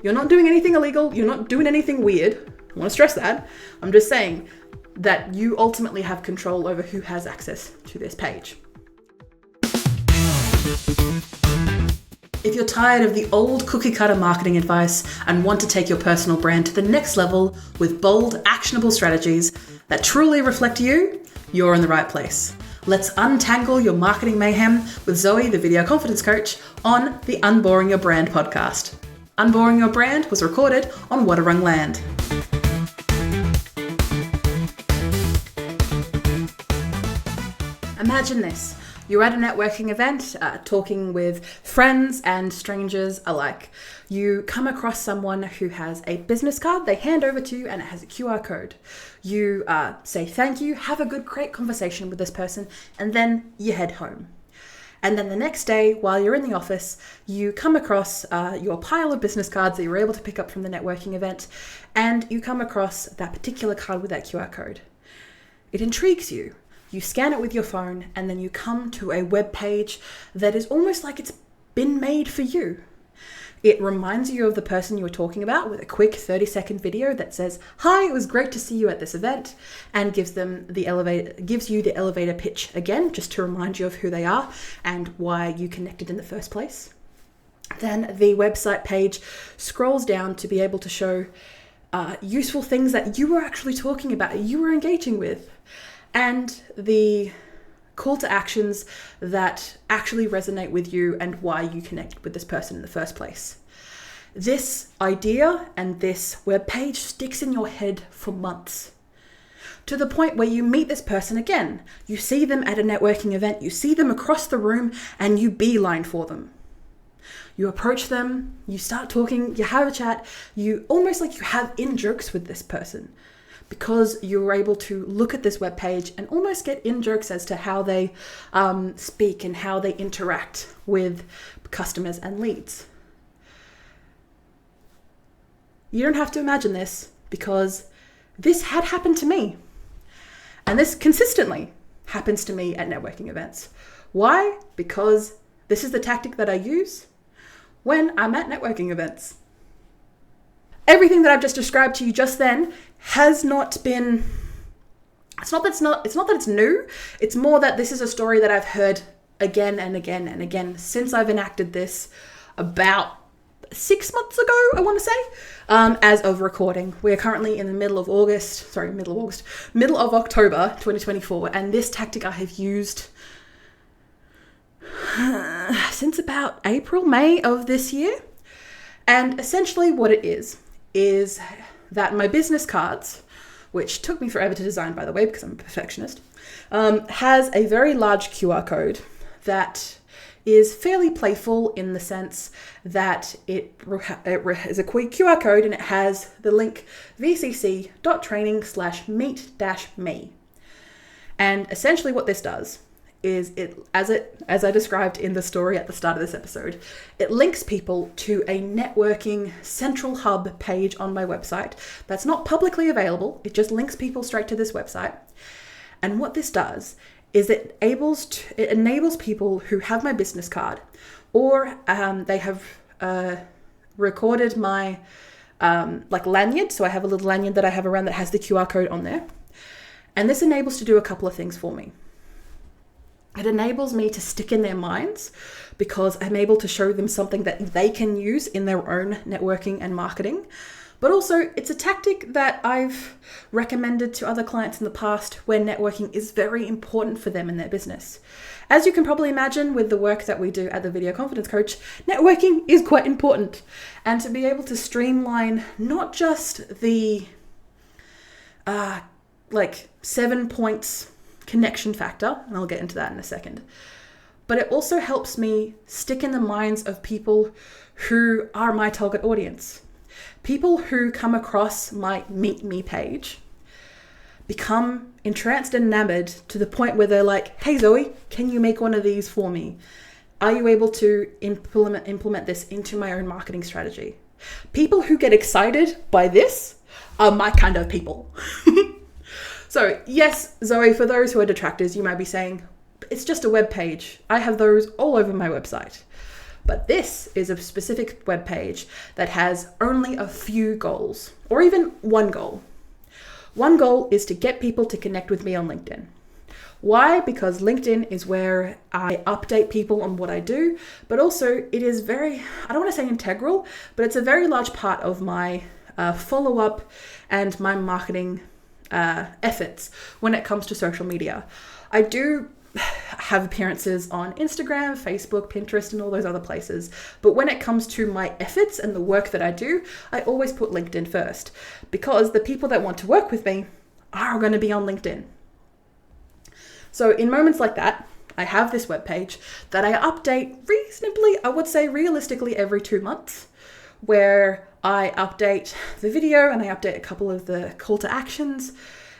You're not doing anything illegal. You're not doing anything weird. I want to stress that. I'm just saying that you ultimately have control over who has access to this page. If you're tired of the old cookie cutter marketing advice and want to take your personal brand to the next level with bold, actionable strategies that truly reflect you, you're in the right place. Let's untangle your marketing mayhem with Zoe, the video confidence coach, on the Unboring Your Brand podcast. Unboring Your Brand was recorded on Wadawurrung land. Imagine this. You're at a networking event, talking with friends and strangers alike. You come across someone who has a business card they hand over to you and it has a QR code. You say thank you, have a good, great conversation with this person, and then you head home. And then the next day, while you're in the office, you come across your pile of business cards that you were able to pick up from the networking event, and you come across that particular card with that QR code. It intrigues you. You scan it with your phone, and then you come to a web page that is almost like it's been made for you. It reminds you of the person you were talking about with a quick 30-second video that says, "Hi, it was great to see you at this event," and gives you the elevator pitch again, just to remind you of who they are and why you connected in the first place. Then the website page scrolls down to be able to show useful things that you were actually talking about, you were engaging with, and the call to actions that actually resonate with you and why you connected with this person in the first place. This idea and this webpage sticks in your head for months, to the point where you meet this person again. You see them at a networking event, you see them across the room, and you beeline for them. You approach them, you start talking, you have a chat, you almost like you have in-jokes with this person, because you were able to look at this webpage and almost get in-jokes as to how they speak and how they interact with customers and leads. You don't have to imagine this, because this had happened to me. And this consistently happens to me at networking events. Why? Because this is the tactic that I use when I'm at networking events. Everything that I've just described to you just then has not been, it's not that it's new. It's more that this is a story that I've heard again and again and again since I've enacted this about 6 months ago, I want to say, as of recording. We are currently in the middle of October 2024, and this tactic I have used since about April, May of this year. And essentially what it is that my business cards, which took me forever to design, by the way, because I'm a perfectionist, has a very large QR code that is fairly playful in the sense that it is a quick QR code and it has the link vcc.training/meet-me. And essentially what this does is as I described in the story at the start of this episode, it links people to a networking central hub page on my website that's not publicly available. It just links people straight to this website. And what this does is it enables people who have my business card, or they have recorded my lanyard. So I have a little lanyard that I have around that has the QR code on there. And this enables to do a couple of things for me. It enables me to stick in their minds because I'm able to show them something that they can use in their own networking and marketing. But also, it's a tactic that I've recommended to other clients in the past where networking is very important for them in their business. As you can probably imagine with the work that we do at the Video Confidence Coach, networking is quite important. And to be able to streamline not just the 7 points connection factor, and I'll get into that in a second, but it also helps me stick in the minds of people who are my target audience. People who come across my Meet Me page become entranced and enamored to the point where they're like, "Hey Zoe, can you make one of these for me? Are you able to implement this into my own marketing strategy?" People who get excited by this are my kind of people. So yes, Zoe, for those who are detractors, you might be saying, it's just a web page. I have those all over my website. But this is a specific web page that has only a few goals, or even one goal. One goal is to get people to connect with me on LinkedIn. Why? Because LinkedIn is where I update people on what I do, but also it is very, I don't want to say integral, but it's a very large part of my follow-up and my marketing efforts when it comes to social media. I do have appearances on Instagram, Facebook, Pinterest, and all those other places. But when it comes to my efforts and the work that I do, I always put LinkedIn first, because the people that want to work with me are going to be on LinkedIn. So in moments like that, I have this webpage that I update reasonably, I would say realistically every 2 months, where I update the video and I update a couple of the call to actions.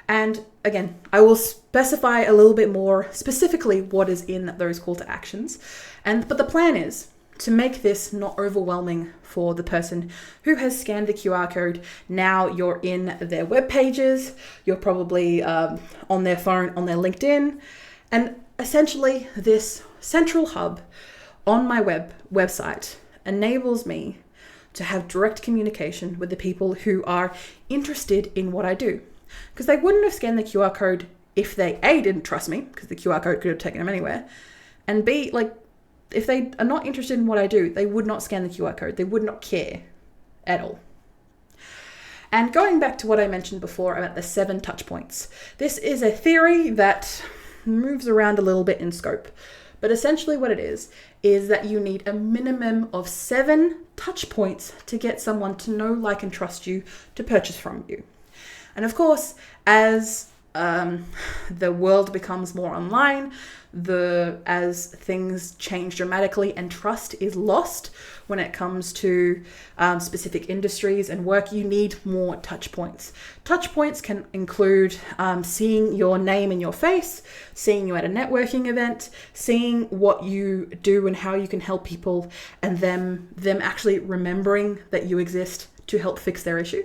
And again, I will specify a little bit more specifically what is in those call to actions. But the plan is to make this not overwhelming for the person who has scanned the QR code. Now you're in their web pages, you're probably on their phone, on their LinkedIn, and essentially this central hub on my website enables me to have direct communication with the people who are interested in what I do. Because they wouldn't have scanned the QR code if they A, didn't trust me, because the QR code could have taken them anywhere, and B, if they are not interested in what I do, they would not scan the QR code. They would not care at all. And going back to what I mentioned before about the 7 touch points, this is a theory that moves around a little bit in scope. But essentially what it is that you need a minimum of 7 touch points to get someone to know, like, and trust you to purchase from you. And of course, as the world becomes more online, as things change dramatically and trust is lost when it comes to specific industries and work, you need more touch points. Touch points can include seeing your name in your face, seeing you at a networking event, seeing what you do and how you can help people, and them actually remembering that you exist to help fix their issue.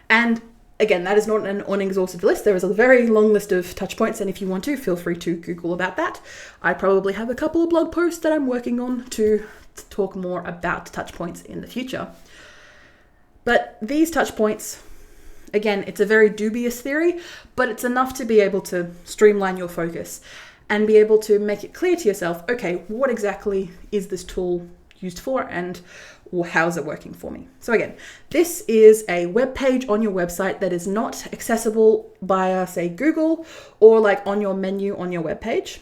And again, that is not an unexhausted list. There is a very long list of touch points, and if you want to, feel free to Google about that. I probably have a couple of blog posts that I'm working on to talk more about touch points in the future. But these touch points, again, it's a very dubious theory, but it's enough to be able to streamline your focus and be able to make it clear to yourself, okay, what exactly is this tool used for, and how is it working for me? So again, this is a web page on your website that is not accessible via, say, Google or on your menu on your web page.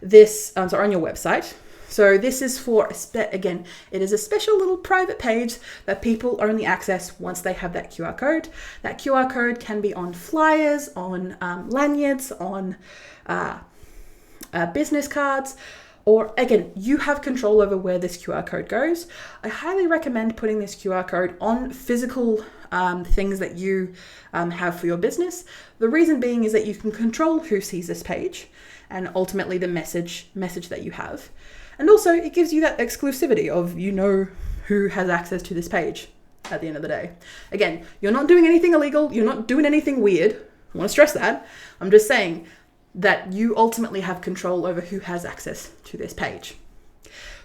On your website. So this is for, again, it is a special little private page that people only access once they have that QR code. That QR code can be on flyers, on lanyards, on business cards, or again, you have control over where this QR code goes. I highly recommend putting this QR code on physical things that you have for your business. The reason being is that you can control who sees this page and ultimately the message that you have. And also it gives you that exclusivity of, who has access to this page at the end of the day. Again, you're not doing anything illegal. You're not doing anything weird. I want to stress that. I'm just saying that you ultimately have control over who has access to this page.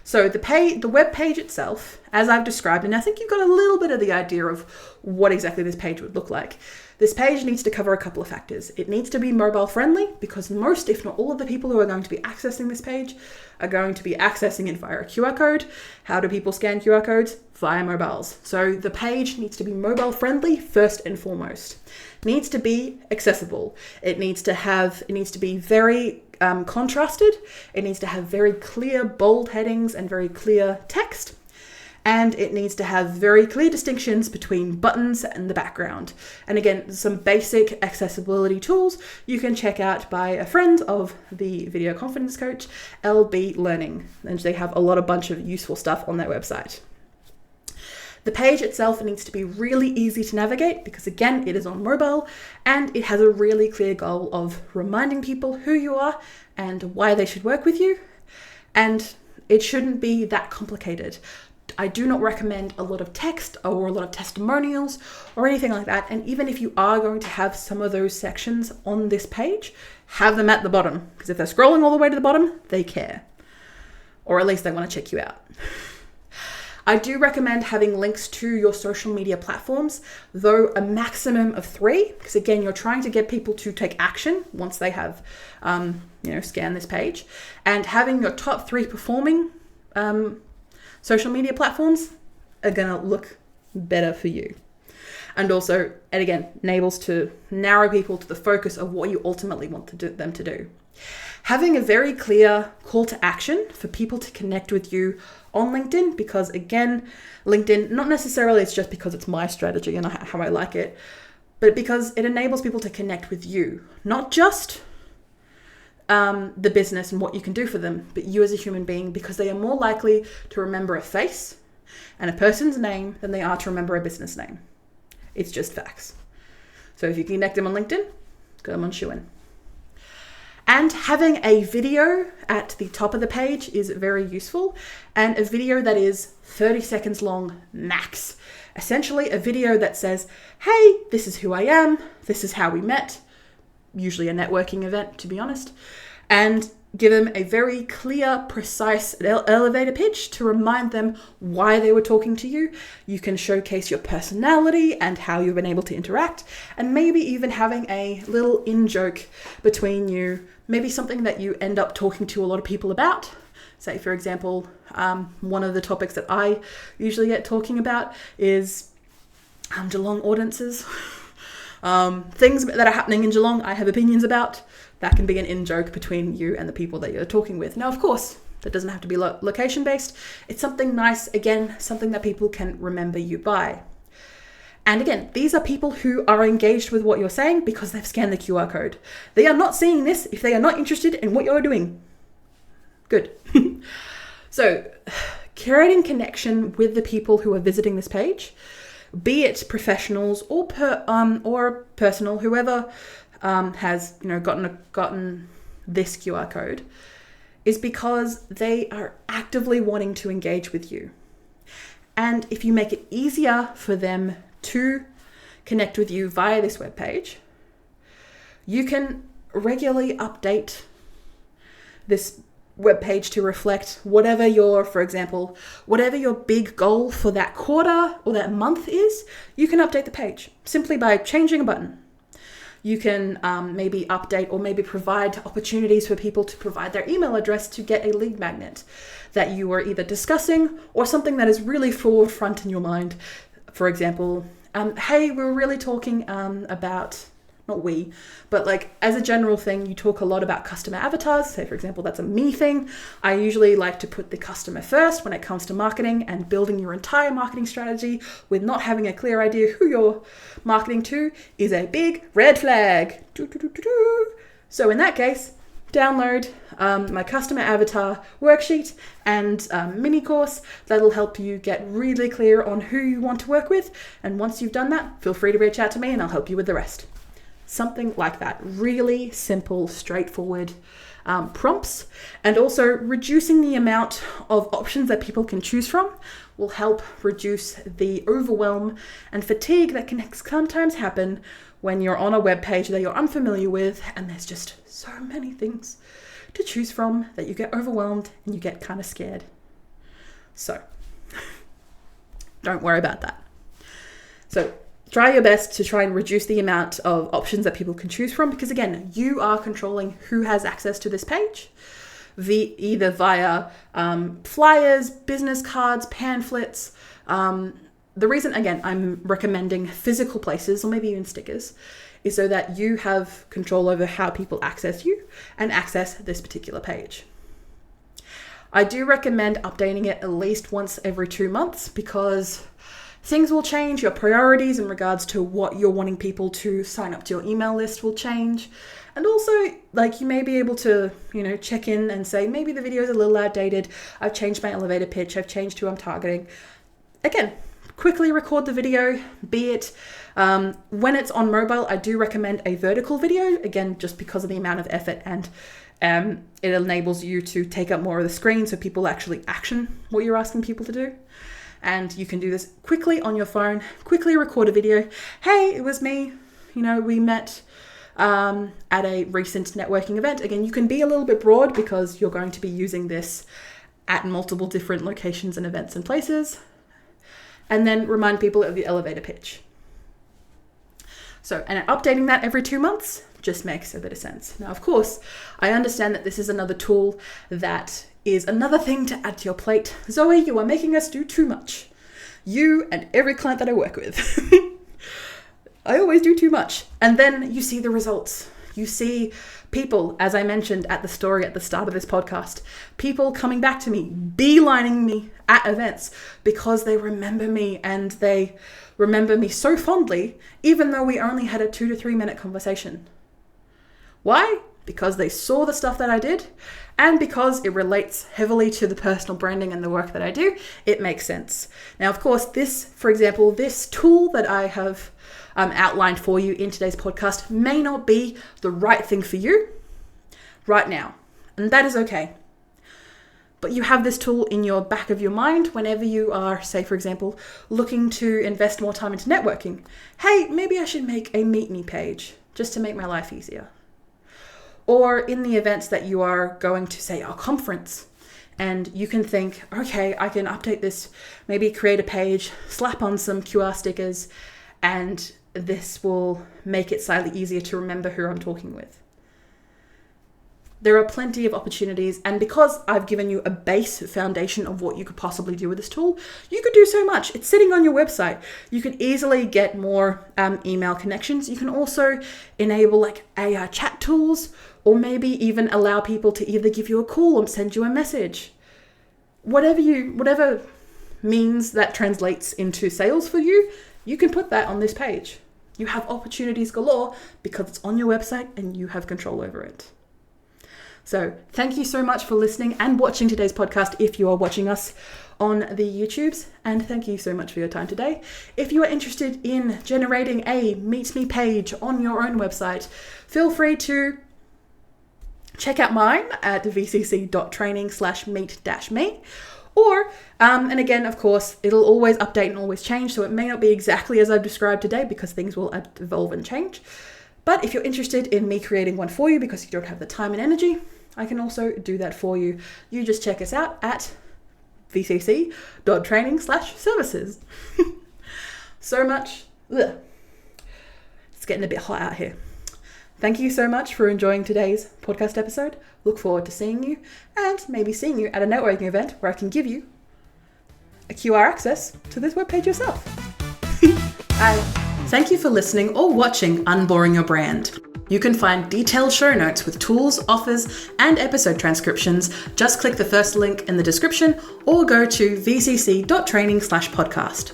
So the web page itself, as I've described, and I think you've got a little bit of the idea of what exactly this page would look like. This page needs to cover a couple of factors. It needs to be mobile friendly, because most, if not all, of the people who are going to be accessing this page are going to be accessing it via a QR code. How do people scan QR codes? Via mobiles. So the page needs to be mobile friendly first and foremost. It needs to be accessible. It needs to be very contrasted. It needs to have very clear bold headings and very clear text. And it needs to have very clear distinctions between buttons and the background. And again, some basic accessibility tools you can check out by a friend of the video confidence coach, LB Learning. And they have a bunch of useful stuff on their website. The page itself needs to be really easy to navigate because, again, it is on mobile and it has a really clear goal of reminding people who you are and why they should work with you. And it shouldn't be that complicated. I do not recommend a lot of text or a lot of testimonials or anything like that. And even if you are going to have some of those sections on this page, have them at the bottom, because if they're scrolling all the way to the bottom, they care. or at least they want to check you out. I do recommend having links to your social media platforms, though a maximum of 3, because again, you're trying to get people to take action once they have, scanned this page. And having your top 3 performing social media platforms are gonna look better for you. And again, enables to narrow people to the focus of what you ultimately want them to do. Having a very clear call to action for people to connect with you on LinkedIn, because again, LinkedIn, not necessarily it's just because it's my strategy and how I like it, but because it enables people to connect with you, not just the business and what you can do for them, but you as a human being, because they are more likely to remember a face and a person's name than they are to remember a business name. It's just facts. So if you connect them on LinkedIn, get them on Shoo-In. And having a video at the top of the page is very useful, and a video that is 30 seconds long max. Essentially a video that says, hey, this is who I am, this is how we met, usually a networking event to be honest, and give them a very clear, precise elevator pitch to remind them why they were talking to you. You can showcase your personality and how you've been able to interact, and maybe even having a little in-joke between you, maybe something that you end up talking to a lot of people about. Say, for example, one of the topics that I usually get talking about is Geelong ordinances. Things that are happening in Geelong, I have opinions about. That can be an in-joke between you and the people that you're talking with. Now, of course, that doesn't have to be location-based. It's something nice, again, something that people can remember you by. And again, these are people who are engaged with what you're saying because they've scanned the QR code. They are not seeing this if they are not interested in what you're doing. Good. So, curating connection with the people who are visiting this page, be it professionals or personal, whoever has gotten this QR code, is because they are actively wanting to engage with you. And if you make it easier for them to connect with you via this webpage, you can regularly update this webpage to reflect whatever your big goal for that quarter or that month is. You can update the page simply by changing a button. You can maybe update or maybe provide opportunities for people to provide their email address to get a lead magnet that you are either discussing or something that is really forefront in your mind. For example, hey, we're really talking about, not we, but like as a general thing, you talk a lot about customer avatars. Say, for example, that's a me thing. I usually like to put the customer first when it comes to marketing, and building your entire marketing strategy with not having a clear idea who you're marketing to is a big red flag. So in that case, download my customer avatar worksheet and mini course that'll help you get really clear on who you want to work with. And once you've done that, feel free to reach out to me and I'll help you with the rest. Something like that. Really simple, straightforward prompts. And also reducing the amount of options that people can choose from will help reduce the overwhelm and fatigue that can sometimes happen when you're on a web page that you're unfamiliar with and there's just so many things to choose from that you get overwhelmed and you get kind of scared. So don't worry about that. So try your best to try and reduce the amount of options that people can choose from, because again, you are controlling who has access to this page, either via flyers, business cards, pamphlets. The reason, again, I'm recommending physical places or maybe even stickers is so that you have control over how people access you and access this particular page. I do recommend updating it at least once every 2 months because things will change. Your priorities in regards to what you're wanting people to sign up to your email list will change. And also, like, you may be able to, check in and say, maybe the video is a little outdated. I've changed my elevator pitch. I've changed who I'm targeting. Again, quickly record the video, be it when it's on mobile. I do recommend a vertical video, again, just because of the amount of effort, and it enables you to take up more of the screen so people actually action what you're asking people to do. And you can do this quickly on your phone, quickly record a video. Hey, it was me. We met at a recent networking event. Again, you can be a little bit broad because you're going to be using this at multiple different locations and events and places, and then remind people of the elevator pitch. So, and updating that every 2 months just makes a bit of sense. Now, of course, I understand that this is another tool that is another thing to add to your plate. Zoe, you are making us do too much. You and every client that I work with. I always do too much. And then you see the results. You see people, as I mentioned at the story at the start of this podcast, people coming back to me, beelining me at events because they remember me, and they remember me so fondly, even though we only had a 2 to 3 minute conversation. Why? Because they saw the stuff that I did, and because it relates heavily to the personal branding and the work that I do, it makes sense. Now, of course, this, for example, this tool that I have outlined for you in today's podcast may not be the right thing for you right now, and that is okay. But you have this tool in your back of your mind whenever you are, say, for example, looking to invest more time into networking. Hey, maybe I should make a Meet Me page just to make my life easier. Or in the events that you are going to, say, a conference, and you can think, okay, I can update this, maybe create a page, slap on some QR stickers, and this will make it slightly easier to remember who I'm talking with. There are plenty of opportunities, and because I've given you a base foundation of what you could possibly do with this tool, you could do so much. It's sitting on your website. You can easily get more email connections. You can also enable like AI chat tools, or maybe even allow people to either give you a call or send you a message. Whatever means that translates into sales for you, you can put that on this page. You have opportunities galore because it's on your website and you have control over it. So thank you so much for listening and watching today's podcast if you are watching us on the YouTubes, and thank you so much for your time today. If you are interested in generating a Meet Me page on your own website, feel free to check out mine at vcc.training/meet-me. Or, and again, of course, it'll always update and always change, so it may not be exactly as I've described today because things will evolve and change. But if you're interested in me creating one for you because you don't have the time and energy, I can also do that for you. You just check us out at vcc.training/services. So much. Ugh. It's getting a bit hot out here. Thank you so much for enjoying today's podcast episode. Look forward to seeing you, and maybe seeing you at a networking event where I can give you a QR access to this webpage yourself. Bye. Thank you for listening or watching Unboring Your Brand. You can find detailed show notes with tools, offers, and episode transcriptions. Just click the first link in the description or go to vcc.training/podcast.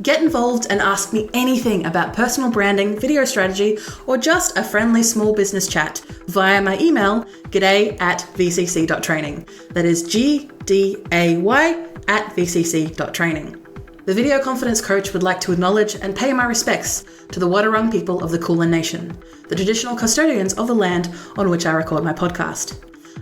Get involved and ask me anything about personal branding, video strategy, or just a friendly small business chat via my email, g'day@vcc.training. That is gday@vcc.training. The Video Confidence Coach would like to acknowledge and pay my respects to the Wadawurrung people of the Kulin Nation, the traditional custodians of the land on which I record my podcast.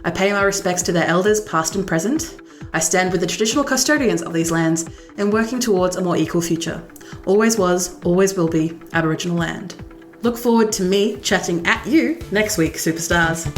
I pay my respects to their elders past and present. I stand with the traditional custodians of these lands in working towards a more equal future. Always was, always will be Aboriginal land. Look forward to me chatting at you next week, superstars.